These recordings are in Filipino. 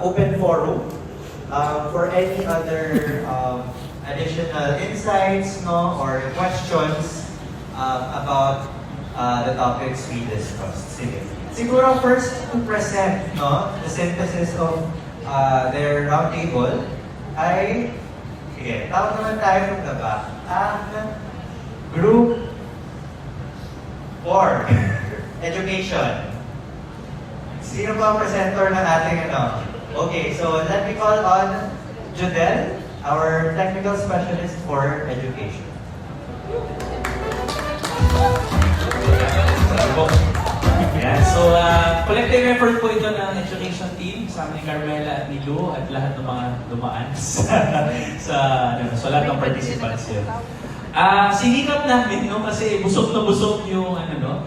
open forum for any other additional insights, no, or questions about the topics we discussed. Sige. Siguro first to present, no, the synthesis of their roundtable ay, sige, tawag naman tayo from the back. Group 4, Education. Sino ba ang presenter ng ating ano? Okay, so let me call on Judel, our technical specialist for education. Yeah, so collective effort po ito ng education team, sa ni Carmela at ni Lou at lahat ng mga dumaan sa lahat ng participants yun. Sinikap namin, no, kasi busog na busog yung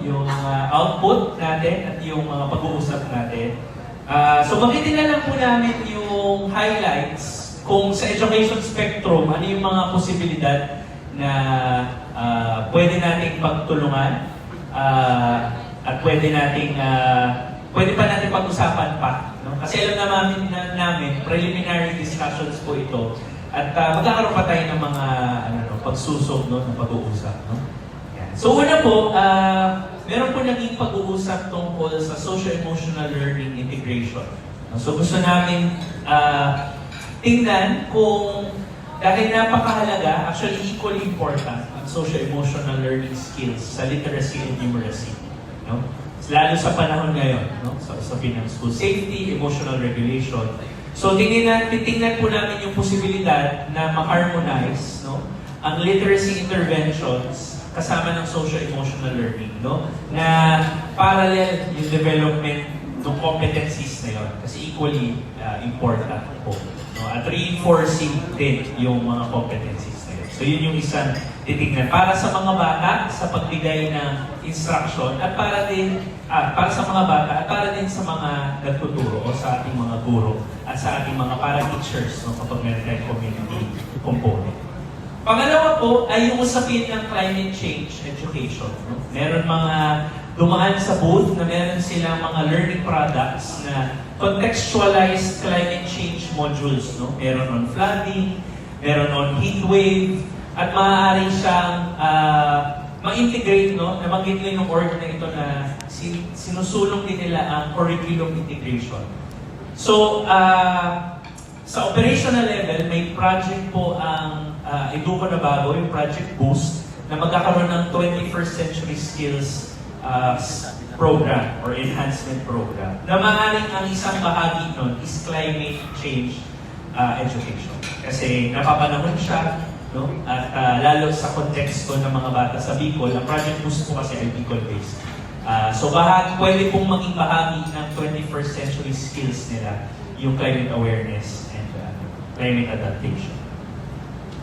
yung output natin at yung mga pag-uusap natin. So banggitin na lang po namin yung highlights kung sa education spectrum, ano yung mga posibilidad na pwede nating pagtulungan at pwede pa natin pag-usapan pa. No? Kasi alam namin, preliminary discussions po ito. At magkakaroon pa tayo ng mga pagsusok, no, ng pag-uusap. No? Yan. So una po, meron po naging pag-uusap tungkol sa social-emotional learning integration. No? So gusto namin tingnan kung dahil napakahalaga, actually equally important, ang social-emotional learning skills sa literacy and numeracy. No? Lalo sa panahon ngayon, no? Sa ng school safety, emotional regulation. So titingnan po namin yung posibilidad na ma-harmonize, no, ang literacy interventions kasama ng social-emotional learning, no, na parallel yung development ng competencies na yun. Kasi equally important po. No? At reinforcing din yung mga competencies na yun. So yun yung isang titingnan. Para sa mga bata, sa pagbigay ng instruction, at para sa mga bata, at para din sa mga nagtuturo o sa ating mga guro at sa ating mga para-teachers, no, kapag meron tayong community component. Pangalawa po ay yung usapin ng climate change education. No? Meron mga dumaan sa booth na meron silang mga learning products na contextualized climate change modules. No? Meron on flooding, meron on heat wave, at maaari siyang ma-integrate, no? Nabanggit din ng org na ito na sinusulong din nila ang curriculum integration. So, sa operational level, may project po ang Educo na bago, yung Project Boost, na magkakaroon ng 21st Century Skills program or enhancement program. Na maaaring ang isang bahagi nun is climate change education. Kasi napapanahon siya, no? At lalo sa konteksto ng mga bata sa Bicol, ang Project Boost po kasi ay Bicol-based. So pwede pong maging bahagi ng 21st century skills nila, yung climate awareness and climate adaptation.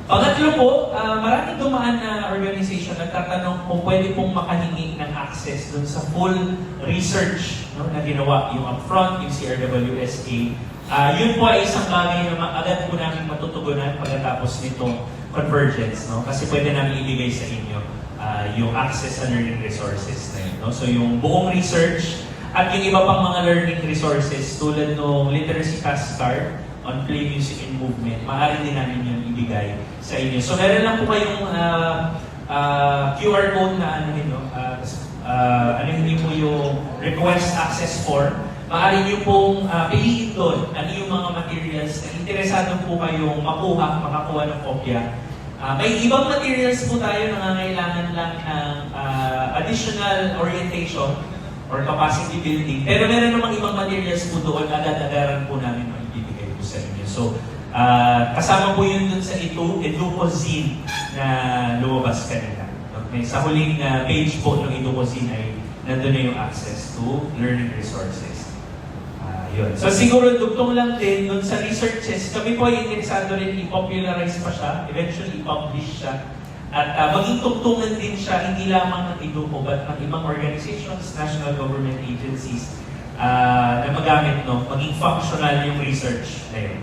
Pangatlo po, maraming dumaan na organization nagtatanong kung pwede pong makahingi ng access dun sa full research, no, na ginawa, yung upfront, yung CRWSA. Yun po ay isang bagay na agad po namin matutugunan pagkatapos nitong convergence, no? Kasi pwede namin ibigay sa inyo yung access sa learning resources na yun, no? So yung buong research at yung iba pang mga learning resources tulad ng literacy task card on play, music, and movement, maaari din namin yun ibigay sa inyo. So meron lang po kayong QR code na hindi po yung request access form. Maaari nyo pong piliin doon ano yung mga materials na interesado po kayong makakuha ng kopya. May ibang materials po tayo na nangangailangan lang ng additional orientation or capacity building. Pero meron namang ibang materials po doon, agad-agaran po namin maibibigay po sa inyo. So, kasama po yun dun sa Educozine na lumabas kanina. Okay, sa huling page po ng Educozine ay nandun na yung access to learning resources. Yun. So siguro dugtong lang din dun sa researches, kami po ay interesado rin i-popularize pa siya, eventually i-publish siya. At maging tugtungan din siya, hindi lamang ng Educo, but ng ibang organizations, national government agencies, na magamit, no, maging functional yung research na yun.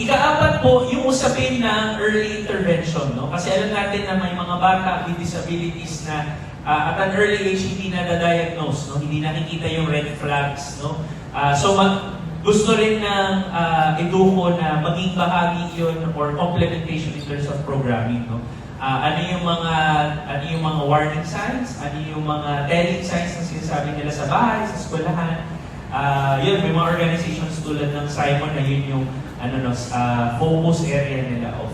Ika-apat po, yung usapin ng early intervention, no? Kasi alam natin na may mga bata with disabilities na at an early age hindi na-diagnose, no? Hindi nakikita yung red flags, no? So gusto rin ng Educo na maging bahagi yun or complementation in terms of programming, no? Ano yung mga warning signs, ano yung mga telling signs na sinasabi nila sa bahay, sa eskwelahan. Yun, may mga organizations tulad ng Simon na yun yung focus area nila of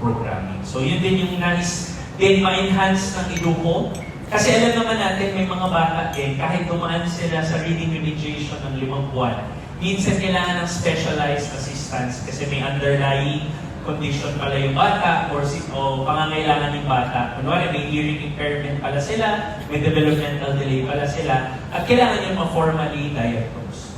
programming. So yun din yung nais din ma-enhance ng Educo. Kasi alam naman natin, may mga bata din, kahit dumaan sila sa reading remediation ng 5 buwan, minsan kailangan ng specialized assistance kasi may underlying condition pala yung bata or pangangailangan ng bata. Kunwari, may hearing impairment pala sila, may developmental delay pala sila, at kailangan yung ma-formally diagnose.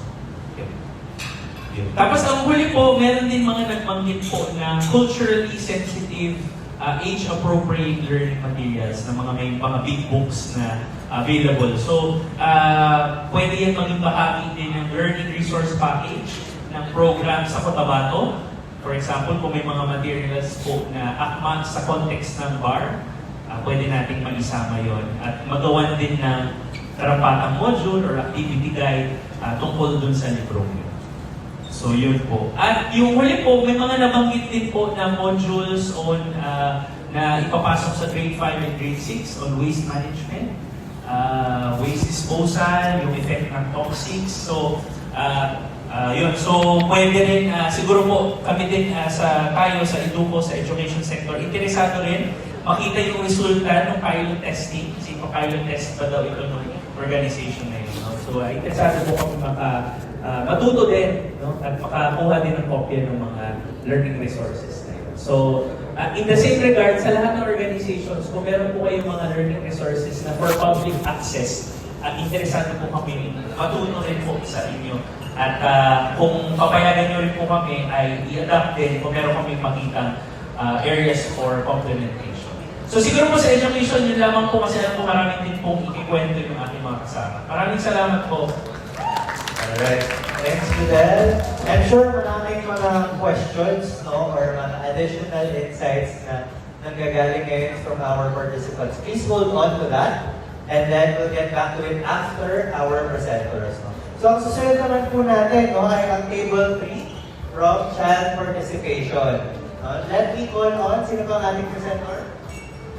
Tapos ang huli po, meron din mga nagbanggit po na culturally sensitive, age-appropriate learning materials na may mga big books na available. So, pwede yan maging bahagi din ng learning resource package ng program sa Cotabato. For example, kung may mga materials po na akma sa context ng bar, pwede nating maisama yon at magawan din ng karapatang module or activity guide tungkol dun sa libro yun. So yun po. At yung huli po, may mga nabanggit din po na modules na ipapasok sa grade 5 and grade 6 on waste management, waste disposal, yung effect ng toxics. So, yun. So, pwede rin, siguro po kami din tayo sa Educo, sa education sector, interesado rin makita yung resulta ng pilot testing. Kasi pilot test pa daw ito ng organization na yun. No? So, interesado po kami matuto din, no? At makakuha din ng kopya ng mga learning resources na yun. So, in the same regard, sa lahat ng organizations, kung meron po kayong mga learning resources na for public access, at interesado po kami, matuto rin po sa inyo. At kung papayagan nyo rin po kami, ay i-adapt din kung meron kami makitang areas for complementation. So siguro po sa education, yun lamang po kasi alam po maraming din pong ikikwento yung aking mga kasama. Maraming salamat po. Alright. Thanks, Fidel. I'm sure maraming mga questions, no, or mga additional insights na nanggagaling ngayon from our participants. Please hold on to that, and then we'll get back to it after our presenters. No? So, ang susunod naman po natin, no, ay ang table 3 from child participation. Let me call on, sino ba ang ating presenter?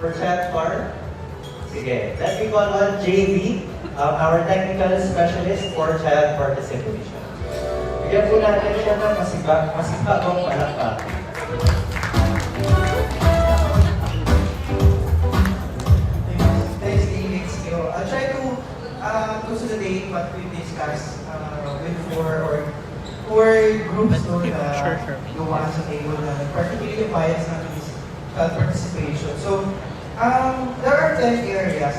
For child par? Sige. Let me call on JV, our technical specialist for child participation. Bigyan po natin siya ng masibagong palakpak. Thanks, David. I'll try to consolidate what we discussed with four groups no, na gawa sa table na particularly bias ng child participation. So, there are 10 areas,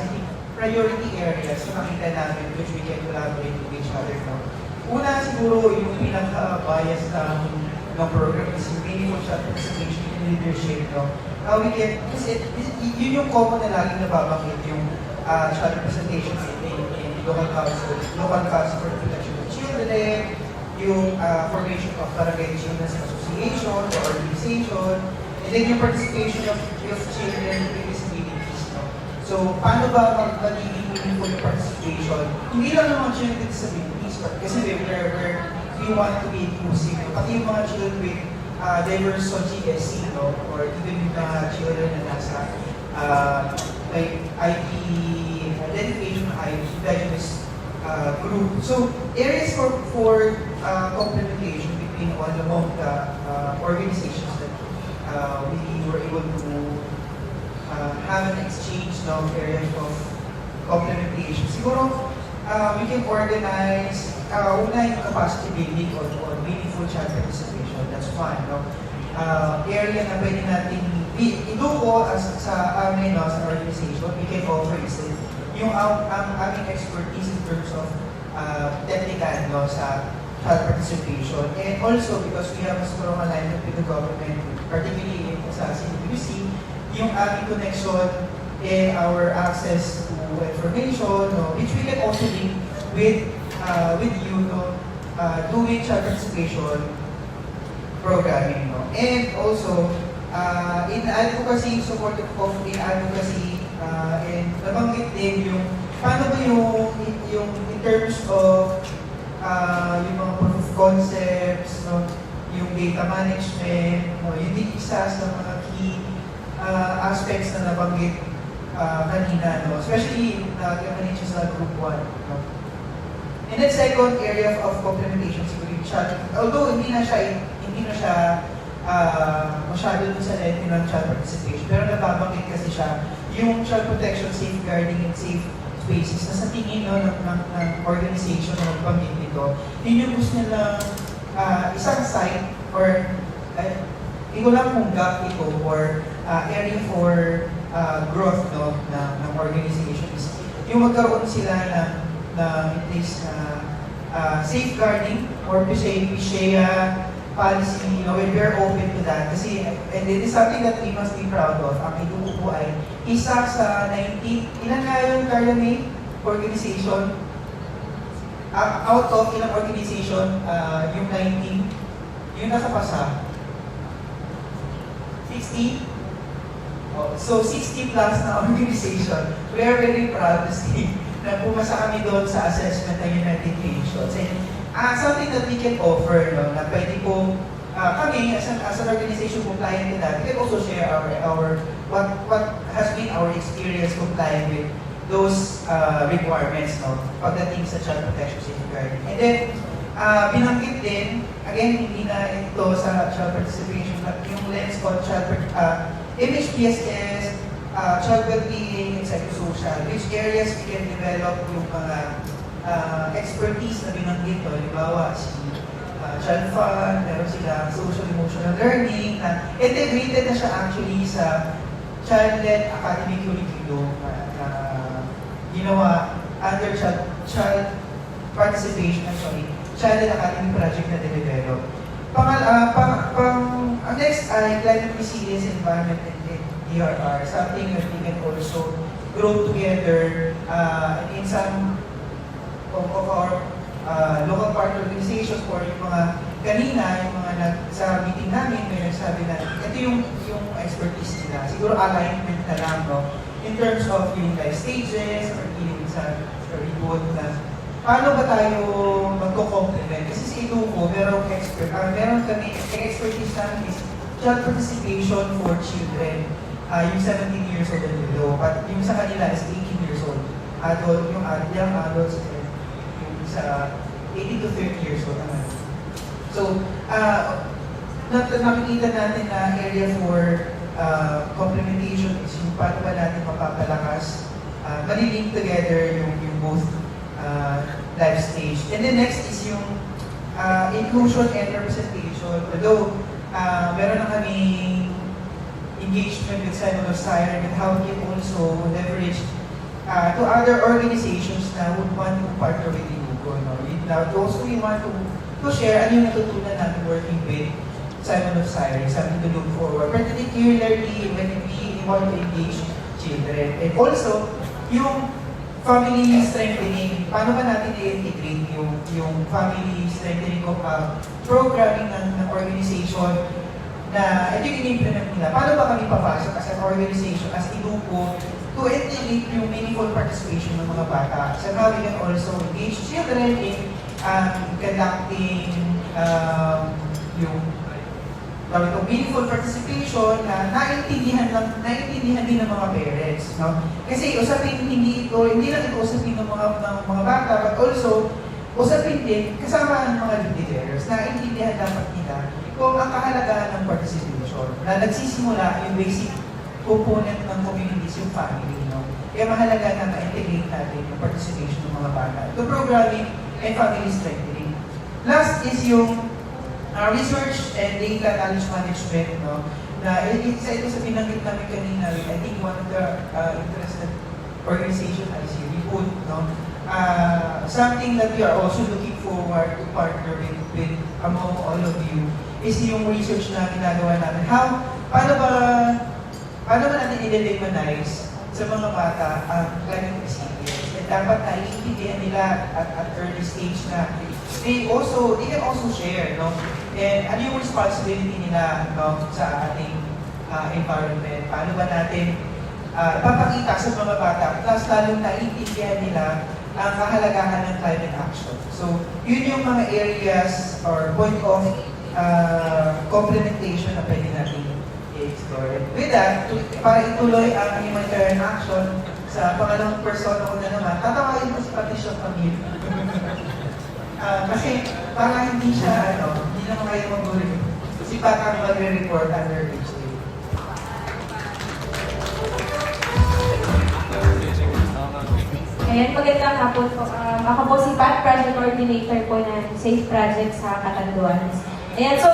priority areas na nakita namin which we can collaborate with each other. No? Una siguro yung pinaka-bias ng program is meaningful child participation in leadership. No? We can, kasi yun yung common na laging nababanggit yung child representation in local council for the protection of children, yung formation of barangay children's association or organization, and then yung participation of children with disabilities. No? So, paano ba magiging meaningful yung participation? Hindi lang naman children with disabilities, but kasi we want to be inclusive. Pati yung mga children with diverse on GSC, no? Or even yung mga children na nasa like IP identification, IP indigenous group. So, areas for complementation between all among the organizations that we were able to have an exchange of areas of complementation. Siguro, we can organize una yung capacity building or meaningful child participation. That's fine. No? Area na pwede natin Educo sa amin, no, sa organization, we can offer is yung aming expertise in terms of technical, no, sa child participation. And also, because we have a strong alignment with the government, particularly sa CWC, yung aming connection and our access to information, no, which we can also link with you, no, doing child participation programming. No. And also, in advocacy, support of in advocacy, and nabanggit din yung paano ba yung in terms of yung mga proof of concepts, no? Yung data management, no? Yun din isa sa mga key aspects na nabanggit kanina, no? Especially na-manage sa group 1. No? And then second area of complementation, siguro yung child, although hindi na siya masyado dun sa level ng child participation, pero nababanggit kasi siya yung child protection, safeguarding, and safe spaces na sa tingin no, ng organization na magbanggit nito, yun yung gusto nila isang site or hindi ko lang kung gap ito or area for growth no, ng organization is yung magkaroon sila na in place na safeguarding or PSEA policy, you know, when we're open to that. Kasi, and it is something that we must be proud of. Ang iduko po ay isa sa 19, ilan nga yun, Carla May? Organization? Out of ilang organization, yung 19, yung nakapasa? 60? Oh, so 60 plus na organization. We are very proud to see na pumasa kami doon sa assessment ng United Nations. And something that we can offer, no, na pwede po kami as an organization compliant with that, we can also share our what has been our experience complying with those requirements, no, pagdating sa child protection safeguarding. And then, binanggit din, again, hindi na ito sa child participation, but yung lens called MHPSS, child well-being, and psychosocial, which areas we can develop yung mga expertise na binanggit ko. Halimbawa, si child fund, meron sila social emotional learning, na integrated na siya actually sa child-led academic curriculum na ginawa under child participation, actually, child-led academic project na develop. Ang next ay climate resilience, environment, and DRR, something that we can also grow together in some of our local partner organizations or yung mga kanina, yung mga sa meeting namin, may nagsabi na ito yung expertise nila. Siguro alignment na lang, no? In terms of yung life stages or dealing sa reboot na paano ba tayo magko-complement? Kasi sa Iduko, meron kami, expertise namin is child participation for children. Yung 17 years old and below. But yung sa kanila is 18 years old. Adult, yung young adults, sa 18 to 30 years old naman. So, nakikita natin na area for complementation is yung paano ba natin mapapalakas, malilink together yung both life stage. And then next is yung inclusion and representation. Although, meron na kaming engagement with Simon of Siren and how we can also leverage to other organizations na would want to partner with you. Now, also we want to share ano yung natutunan natin working with Simon of Siren, something to look forward, particularly when we want to engage children. And also, yung family strengthening, paano ba natin i-integrate yung family strengthening of programming ng organization na ito yung in-implement nila. Paano ba kami papasok as an organization, as Iduko, to integrate yung meaningful participation ng mga bata. So now we can also engage children in conducting yung meaningful participation na naiintindihan din ng mga parents, no? Kasi usapin hindi lang ito usapin ng mga bata, but also usapin din kasama ang mga leaders na naiintindihan dapat nila kung ang kahalagahan ng participation na nagsisimula yung basic component ng communities, yung family, no? Kaya mahalaga na ma-integrate natin yung participation ng mga bata. The programming and family strengthening. Last is yung research and data knowledge management, no? Na isa ito sa binanggit namin kanina, I think one of the interested organization is yung Reboot, no? Something that we are also looking forward to partner with among all of you is yung research na ginagawa namin. Paano ba natin i-demonize sa mga bata ang climate resilience? And dapat naiintindihan nila at early stage na they can also share, no? And ano yung responsibility nila, no, sa ating environment? Paano ba natin papakita sa mga bata, plus lalong naiintindihan nila ang kahalagahan ng climate action. So, yun yung mga areas or point of complementation na pwede natin i-explore. With that, para ituloy ang humanitarian action, sa pangalawang persona ko na naman, tatawagin ko si Patricia Camille. Kasi para hindi siya, hindi naman kayo mag-report. Si Pat ang mag-report under HA. Ayan, magandang hapon po. Ako po si Pat, Project Coordinator po ng Safe Project sa Catanduanes. Ayan, so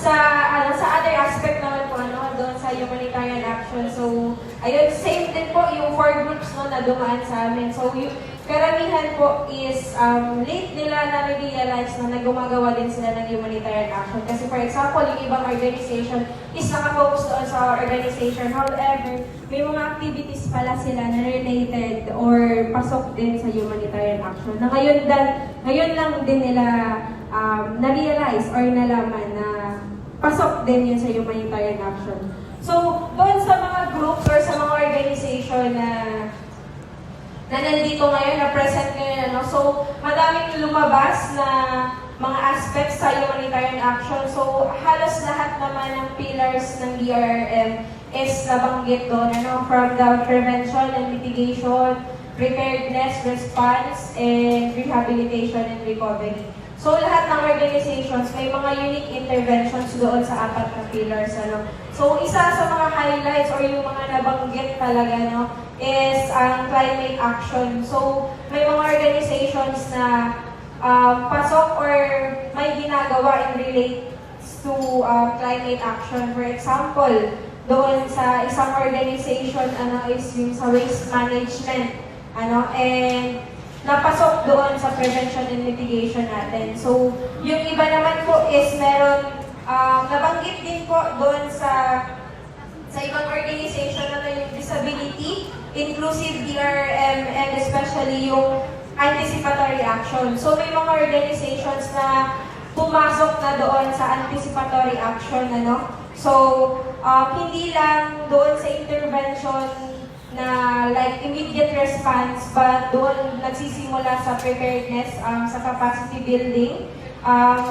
sa other aspect naman po, doon sa humanitarian action. So, ayun, same din po yung 4 groups na dumaan sa amin. So, yung karamihan po is late nila na-realize na gumagawa din sila ng humanitarian action. Kasi for example, yung ibang organization is nakafocus doon sa organization. However, may mga activities pala sila na related or pasok din sa humanitarian action. Na ngayon lang din nila na-realize or nalaman na pasok din yun sa humanitarian action. So, doon sa mga groups or sa mga organization na nandito ngayon, na present ngayon, so madaming lumabas na mga aspects sa humanitarian action. So, halos lahat naman ng pillars ng DRRM is nabanggit doon, from the prevention and mitigation, preparedness, response, and rehabilitation and recovery. So, lahat ng organizations, may mga unique interventions doon sa 4 na pillars. So, isa sa mga highlights or yung mga nabanggit talaga, is ang climate action. So, may mga organizations na pasok or may ginagawa in relates to climate action. For example, doon sa isang organization, is yung sa waste management, and napasok doon sa prevention and mitigation natin. So, yung iba naman po is meron, nabanggit din po doon sa ibang organization na yung disability, inclusive DRM, and especially yung anticipatory action. So, may mga organizations na pumasok na doon sa anticipatory action, So, hindi lang doon sa intervention na like immediate response, but doon nagsisimula sa preparedness, sa capacity building,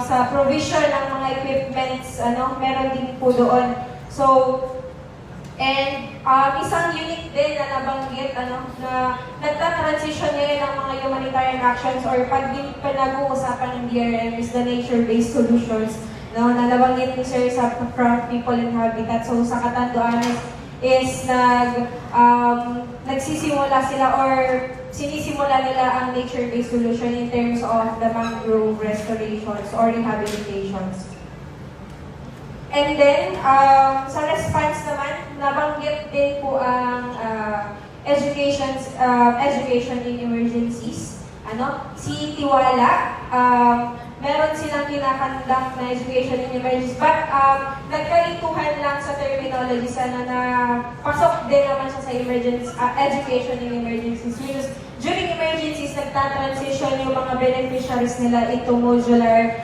sa provision ng mga equipments, meron din po doon. So, and isang unique din na nabanggit, na nagta-transition ngayon ng mga humanitarian actions or pag pinag-uusapan ng DRM is the nature-based solutions, na nabanggit ni Sir sa from People and Habitat. So, sa Catanduanes, is nagsisimula sila or sinisimula nila ang nature-based solution in terms of the mangrove restorations or rehabilitations. And then, sa response naman, nabanggit din po ang education in emergencies. Si Tiwala, meron silang kinakandak na education in emergencies, but nagkalituhan lang sa terminology sana na pasok din naman siya sa education in emergencies. Because during emergencies, nagta-transition yung mga beneficiaries nila into modular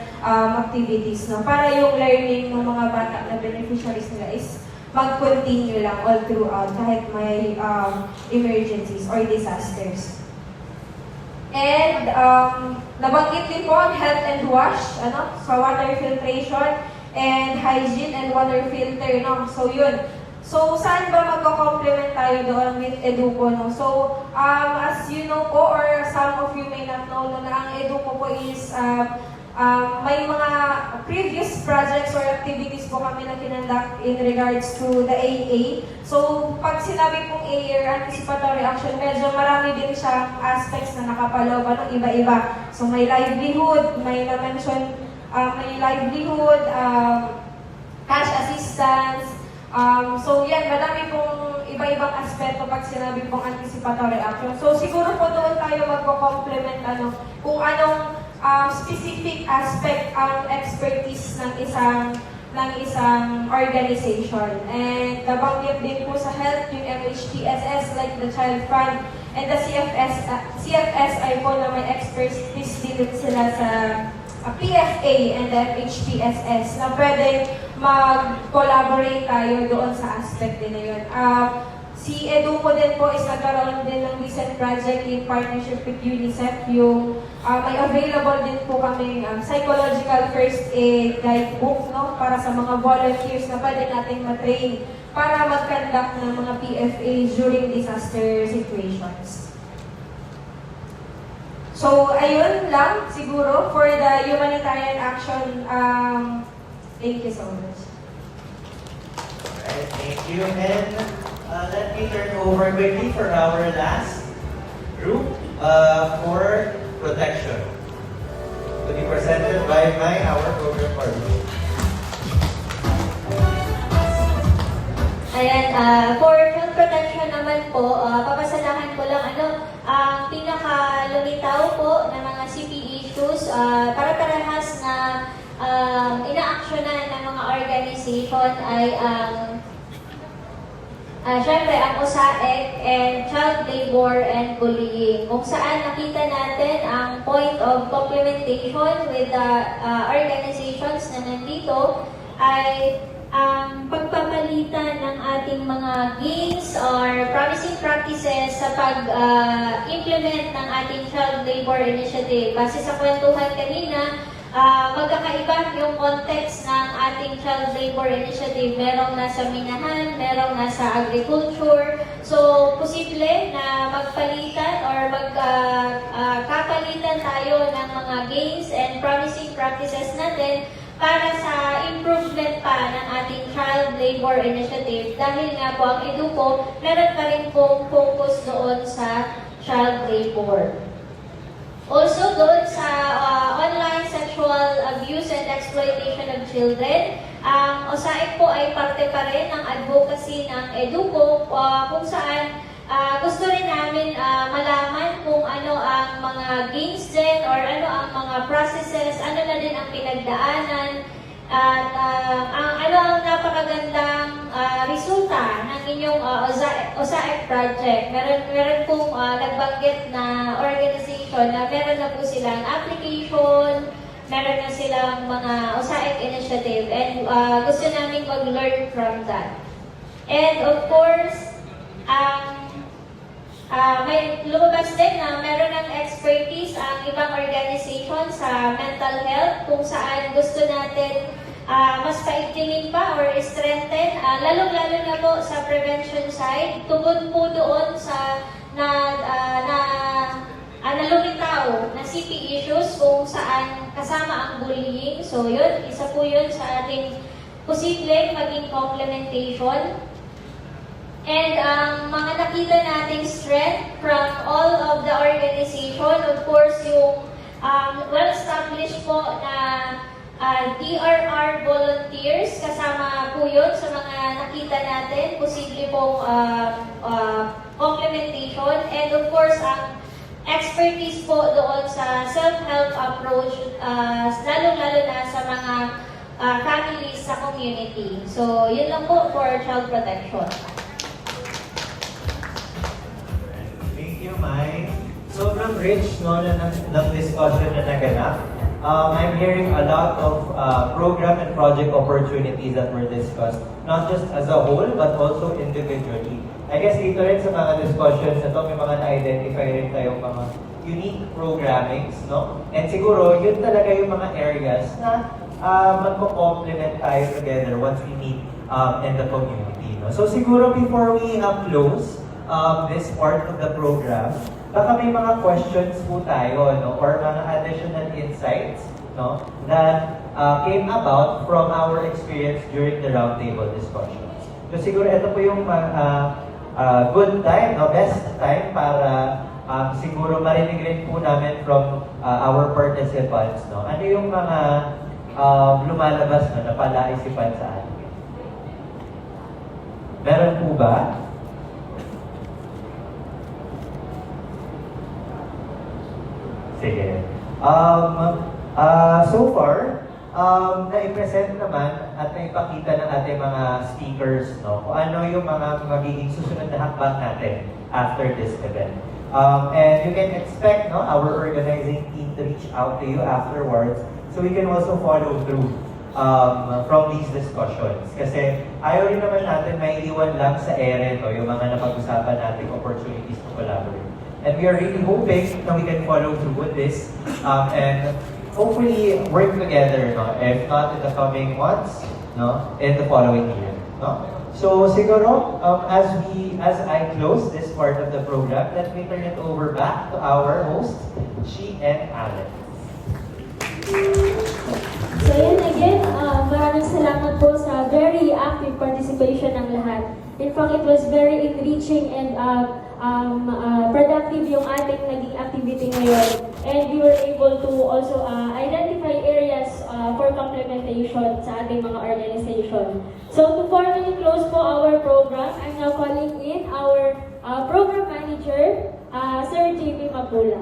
activities, para yung learning ng mga bata na beneficiaries nila is mag-continue lang all throughout kahit may emergencies or disasters. And nabanggit din po ang health and wash, sa water filtration and hygiene and water filter, So yun. So saan ba magko-complement tayo doon with Educo, So as you know po, or some of you may not know, na ang Educo po is may mga previous projects or activities po kami na kinandak in regards to the AA. So, pag sinabi pong AA or anticipatory action, medyo marami din siyang aspects na nakapaloob ng iba-iba. So, may livelihood, may na-mention, may livelihood, cash assistance. So, yan, madami pong iba-ibang aspeto pag sinabi pong anticipatory action. So, siguro po doon tayo magko-complement kung anong specific aspect ang expertise ng isang organization. And nabanggit din po sa health yung MHPSS like the Child Fund and the CFSI po na may expertise din sila sa PFA and the MHPSS na pwede mag-collaborate tayo doon sa aspect din na yun. Si Educo din po is nagkaroon din ng recent project in partnership with UNICEF. Yung may available din po kami psychological first aid guidebook, no, para sa mga volunteers na pwede nating matrain para mag-conduct ng mga PFAs during disaster situations. So, ayun lang siguro for the humanitarian action. Thank you so much. Alright, thank you. And let me turn over quickly for our last group for protection. To be presented by our program coordinator. Ayan, for child protection naman po, papasalahan ko lang ang pinaka-lumitaw po ng mga CP issues para parehas na ina-actionan ng mga organization ay ang syempre ang USAID and child labor and bullying, kung saan nakita natin ang point of complementation with the organizations na nandito ay ang pagpapalitan ng ating mga gains or promising practices sa pag-implement ng ating child labor initiative. Base sa kwentuhan kanina, magkakaiba yung context ng ating child labor initiative. Merong nasa minahan, merong nasa agriculture. So, posible na magpalitan or magkapalitan tayo ng mga gains and promising practices natin para sa improvement pa ng ating child labor initiative. Dahil nga po ang Educo, meron pa rin pong focus doon sa child labor. Also doon sa online sexual abuse and exploitation of children, ang USAID po ay parte pa rin ng advocacy ng Educo kung saan gusto rin namin malaman kung ano ang mga gains din or ano ang mga processes, ano na din ang pinagdaanan at ano ang napakagandang resulta ng inyong USAID project. Meron pong nagbanggit na organization na meron na po silang application, meron na silang mga USAID initiative and gusto namin mag-learn from that. And of course, may lumabas din na meron ng expertise ang ibang organization sa mental health kung saan gusto natin mas paigtingin pa or strengthen, lalong-lalo na po sa prevention side, tungkol po doon sa nalulitaw na CP issues kung saan kasama ang bullying. So yun, isa po yun sa ating posibleng maging complementation. And ang mga nakita nating strength from all of the organization, of course, yung well-established po na DRR volunteers, kasama po yun sa mga nakita natin, posible pong complementation. And of course, ang expertise po doon sa self-help approach, lalong-lalo na sa mga families sa community. So, yun lang po for child protection. Thank you, Mai. Sobrang rich ng discussion na naganap. I'm hearing a lot of program and project opportunities that were discussed, not just as a whole, but also individually. I guess dito rin sa mga discussions na ito, may mga na-identify rin tayong mga unique programmings, no? And siguro, yun talaga yung mga areas na magpo-complement tayo together once we meet in the community, no? So siguro before we close this part of the program, baka may mga questions po tayo, no, or mga additional insights, no, that came about from our experience during the roundtable discussions. So siguro ito po yung good time, no, best time para siguro marinig rin po namin from our participants, no, ano yung mga lumalabas na napalaisipan sa atin. Meron po ba? Sige. So far, na-present naman at naipakita ng ating mga speakers, no, kung ano yung mga magiging susunod na hakbang natin after this event. And you can expect, no, our organizing team to reach out to you afterwards so we can also follow through from these discussions. Kasi ayaw rin naman natin may iwan lang sa ere, no, yung mga napag-usapan nating opportunities to collaborate. And we are really hoping that we can follow through with this and hopefully work together, no, if not in the coming months, no, in the following year. No? So siguro, as I close this part of the program, let me turn it over back to our host, Chi and Alan. So yun again, maraming salamat po sa very active participation ng lahat. In fact, it was very enriching and productive yung ating naging activity ngayon. And we were able to also identify areas for complementation sa ating mga organization. So to formally close po our program, I'm now calling in our program manager, Sir JP Mapula.